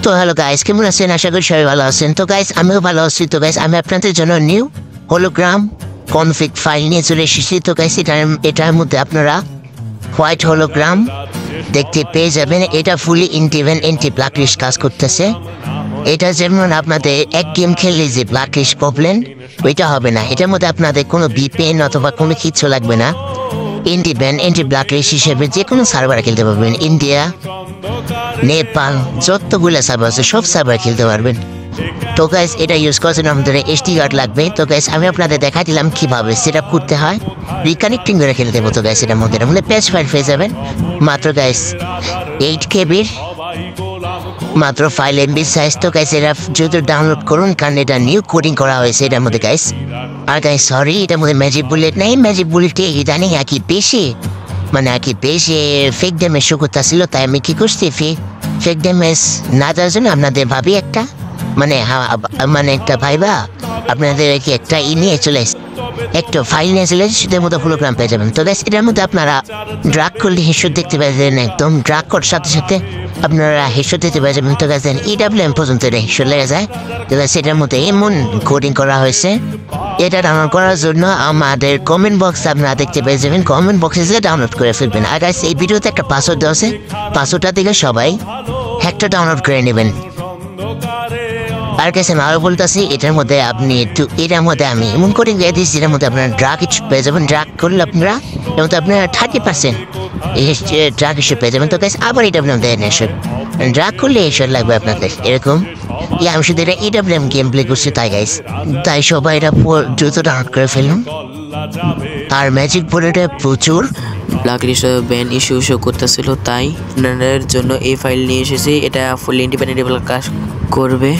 তো hello guys, কেমন আছেন? আশা করি সবাই ভালো আছেন। তো গাইস আমিও ভালো আছি। তো গাইস আমি আপনাদের জন্য নিউ হলোগ্রাম কনফিগ ফাইল নিয়ে চলে এসেছি। তো গাইস এটার মধ্যে আপনারা হোয়াইট হলোগ্রাম দেখতে পেয়ে যাবেন। এটা ফুলি ইন্টিভেন এন্টি ব্ল্যাকলিস্ট কাজ করতেছে। এটা যেমন আপনাদের এক গেম খেললে যে ব্ল্যাকলিস্ট প্রবলেম ওইটা হবে না। এটার মধ্যে আপনাদের কোনো ভিপিএন অথবা কোনো কিছু লাগবে না। ইন্ডিভেন এন্টি ব্ল্যাকলিস্ট হিসেবে যে কোনো সার্ভারে খেলতে পারবেন। ইন্ডিয়া, নেপাল, যতগুলো সার্ভার আছে সব সার্ভার খেলতে পারবেন। তো গাইস এটা ইউজ করার জন্য আমাদের এসডি কার্ড লাগবে। তো গাইস আমি আপনাদের দেখাই দিলাম কীভাবে সেট আপ করতে হয়। রিকানেক্টিং করে খেলতে হতো গাইস এটার মধ্যে। এটা মধ্যে পেজ ফাইল পেয়ে যাবেন মাত্র গাইস 8 কেবির মাত্র 5 MB সাইজ। তো গাইস এটা যদি ডাউনলোড করুন, কারণ এটা নিউ কোডিং করা হয়েছে এটার মধ্যে গাইস। আর গাইস সরি, এটার মধ্যে ম্যাজিক বুলেট নেই। ম্যাজিক বুলেটে ইদানিং একই বেশি ফেক ড্যামেজ শো করতেছিল, তাই আমি কি করছি ফেক ড্যামেজ না যাওয়ার জন্য আপনাদের ভাবি একটা একটা ভাইবা আপনাদের কি একটা নিয়ে চলে এসে একটা ফাইল নিয়ে চলে এসে সেটার মধ্যে হলোগ্রাম পেয়ে যাবেন। তো গাইস এটার মধ্যে আপনারা ড্রাগ করলে হেডশট দেখতে পেয়ে যাবেন। একদম ড্রাগ করার সাথে সাথে আপনারা হেডশট দেখতে পেয়ে যাবেন। তো গাইস EWM পর্যন্ত এটা হেডশট লেগে যায়। তো গাইস এটার মধ্যে এমন কোডিং করা হয়েছে। এটা ডাউনলোড করার জন্য আমাদের কমেন্ট বক্স আপনারা দেখতে পেয়ে যাবেন। কমেন্ট বক্সে ডাউনলোড করে ফেলবেন। আর গাইস এই ভিডিওতে একটা পাসওয়ার্ড দেওয়া আছে, পাসওয়ার্ডটা থেকে সবাই হ্যাকটা ডাউনলোড করে নেবেন। আর কাছে আমি আরও বলতেছি, এটার মধ্যে আমি এমন করে দিয়ে দিচ্ছি যেটার মধ্যে আপনারা ড্রাগ পেয়ে যাবেন। ড্রাগ করলে আপনারা এর মধ্যে আপনারা 30% ড্রাগ হিসেবে পেয়ে যাবেন। তো গাইস আবার এটা আপনার দেন এসব ড্রাগ করলে এসব লাগবে আপনাদের এরকম। আমি শুধু এটা EWM গেম প্লে করছি তাই সবাই এটা দ্রুত ডাউনলোড করে ফেলুন। আর ম্যাজিক বুলেটে প্রচুর ব্ল্যাকলিস্ট ব্যান ইস্যু করতেছিল, তাই আপনাদের জন্য এই ফাইল নিয়ে এসেছি। এটা ফুল ইন্ডিপেন্ডেন্ট কাজ করবে।